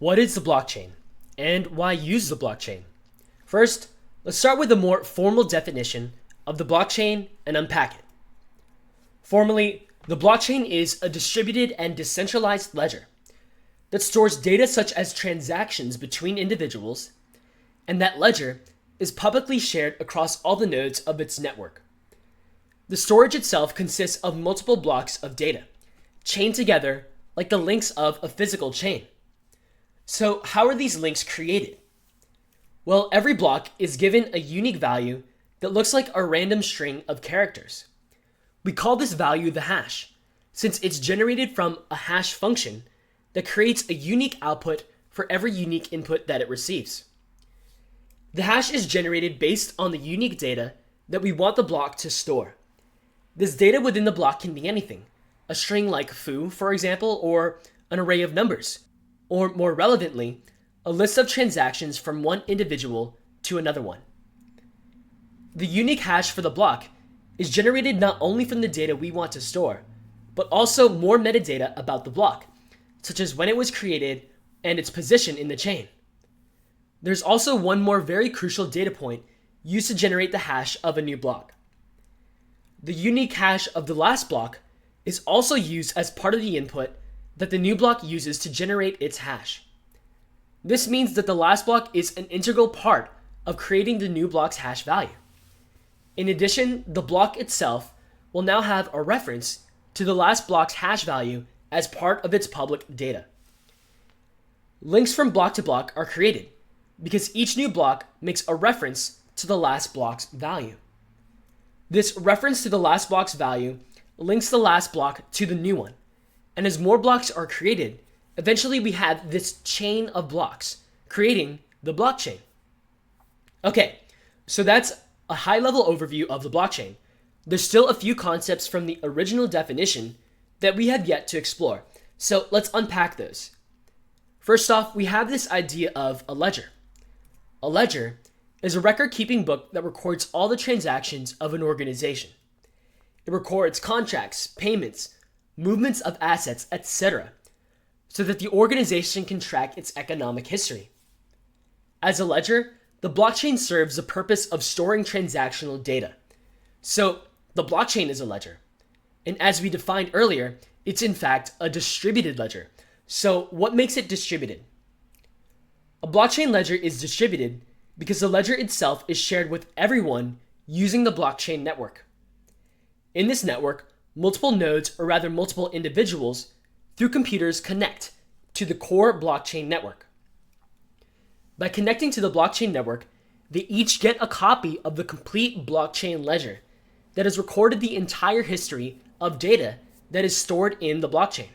What is the blockchain and why use the blockchain? First, let's start with a more formal definition of the blockchain and unpack it. Formally, the blockchain is a distributed and decentralized ledger that stores data such as transactions between individuals, and that ledger is publicly shared across all the nodes of its network. The storage itself consists of multiple blocks of data, chained together like the links of a physical chain. So, how are these links created? Well, every block is given a unique value that looks like a random string of characters. We call this value the hash, since it's generated from a hash function that creates a unique output for every unique input that it receives. The hash is generated based on the unique data that we want the block to store. This data within the block can be anything, a string like foo, for example, or an array of numbers, or more relevantly, a list of transactions from one individual to another one. The unique hash for the block is generated not only from the data we want to store, but also more metadata about the block, such as when it was created and its position in the chain. There's also one more very crucial data point used to generate the hash of a new block. The unique hash of the last block is also used as part of the input that the new block uses to generate its hash. This means that the last block is an integral part of creating the new block's hash value. In addition, the block itself will now have a reference to the last block's hash value as part of its public data. Links from block to block are created because each new block makes a reference to the last block's value. This reference to the last block's value links the last block to the new one, and as more blocks are created, eventually we have this chain of blocks, creating the blockchain. Okay, so that's a high-level overview of the blockchain. There's still a few concepts from the original definition that we have yet to explore, so let's unpack those. First off, we have this idea of a ledger. A ledger is a record-keeping book that records all the transactions of an organization. It records contracts, payments, movements of assets, etc., so that the organization can track its economic history. As a ledger, the blockchain serves the purpose of storing transactional data. So, the blockchain is a ledger. And as we defined earlier, it's in fact a distributed ledger. So, what makes it distributed? A blockchain ledger is distributed because the ledger itself is shared with everyone using the blockchain network. In this network, multiple nodes, or rather multiple individuals, through computers connect to the core blockchain network. By connecting to the blockchain network, they each get a copy of the complete blockchain ledger that has recorded the entire history of data that is stored in the blockchain.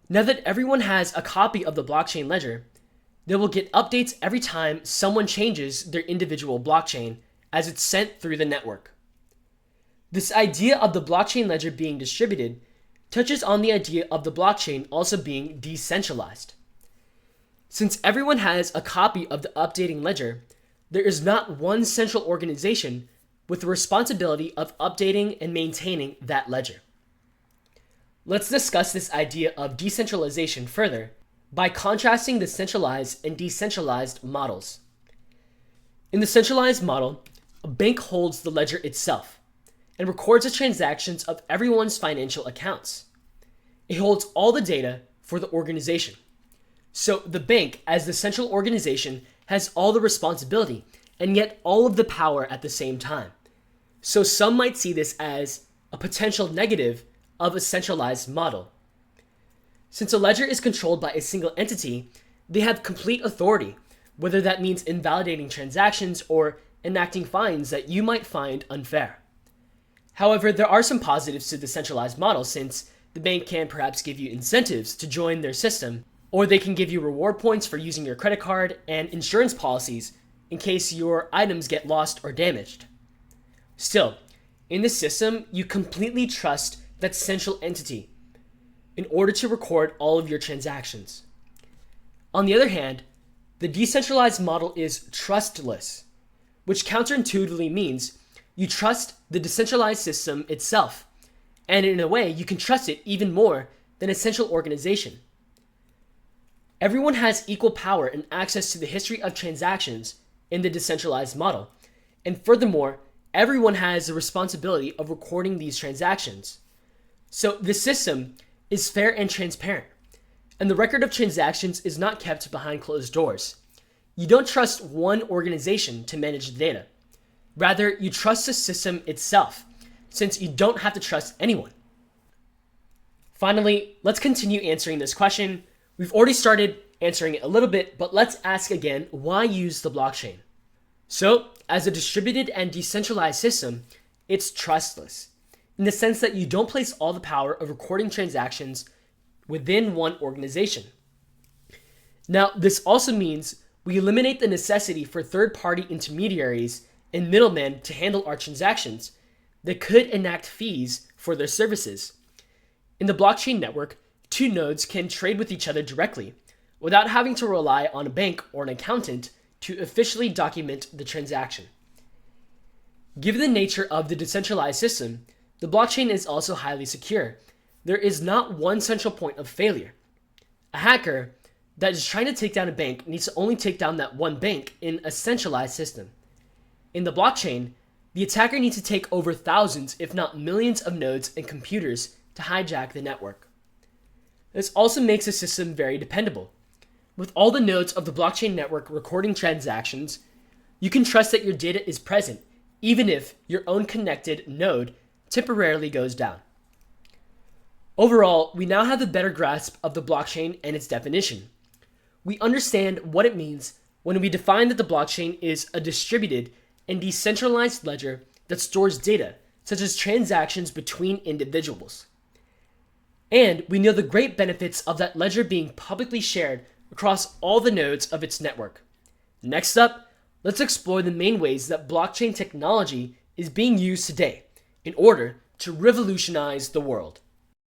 Now that everyone has a copy of the blockchain ledger, they will get updates every time someone changes their individual blockchain as it's sent through the network. This idea of the blockchain ledger being distributed touches on the idea of the blockchain also being decentralized. Since everyone has a copy of the updating ledger, there is not one central organization with the responsibility of updating and maintaining that ledger. Let's discuss this idea of decentralization further by contrasting the centralized and decentralized models. In the centralized model, a bank holds the ledger itself and records the transactions of everyone's financial accounts. It holds all the data for the organization. So the bank, as the central organization, has all the responsibility and yet all of the power at the same time. So some might see this as a potential negative of a centralized model. Since a ledger is controlled by a single entity, they have complete authority, whether that means invalidating transactions or enacting fines that you might find unfair. However, there are some positives to the centralized model, since the bank can perhaps give you incentives to join their system, or they can give you reward points for using your credit card and insurance policies in case your items get lost or damaged. Still, in this system, you completely trust that central entity in order to record all of your transactions. On the other hand, the decentralized model is trustless, which counterintuitively means you trust the decentralized system itself, and in a way, you can trust it even more than a central organization. Everyone has equal power and access to the history of transactions in the decentralized model. And furthermore, everyone has the responsibility of recording these transactions. So the system is fair and transparent, and the record of transactions is not kept behind closed doors. You don't trust one organization to manage the data. Rather, you trust the system itself, since you don't have to trust anyone. Finally, let's continue answering this question. We've already started answering it a little bit, but let's ask again, why use the blockchain? So, as a distributed and decentralized system, it's trustless, in the sense that you don't place all the power of recording transactions within one organization. Now, this also means we eliminate the necessity for third-party intermediaries and middlemen to handle our transactions that could enact fees for their services. In the blockchain network, two nodes can trade with each other directly without having to rely on a bank or an accountant to officially document the transaction. Given the nature of the decentralized system, the blockchain is also highly secure. There is not one central point of failure. A hacker that is trying to take down a bank needs to only take down that one bank in a centralized system. In the blockchain, the attacker needs to take over thousands, if not millions, of nodes and computers to hijack the network. This also makes the system very dependable. With all the nodes of the blockchain network recording transactions, you can trust that your data is present, even if your own connected node temporarily goes down. Overall, we now have a better grasp of the blockchain and its definition. We understand what it means when we define that the blockchain is a distributed and decentralized ledger that stores data, such as transactions between individuals. And we know the great benefits of that ledger being publicly shared across all the nodes of its network. Next up, let's explore the main ways that blockchain technology is being used today in order to revolutionize the world.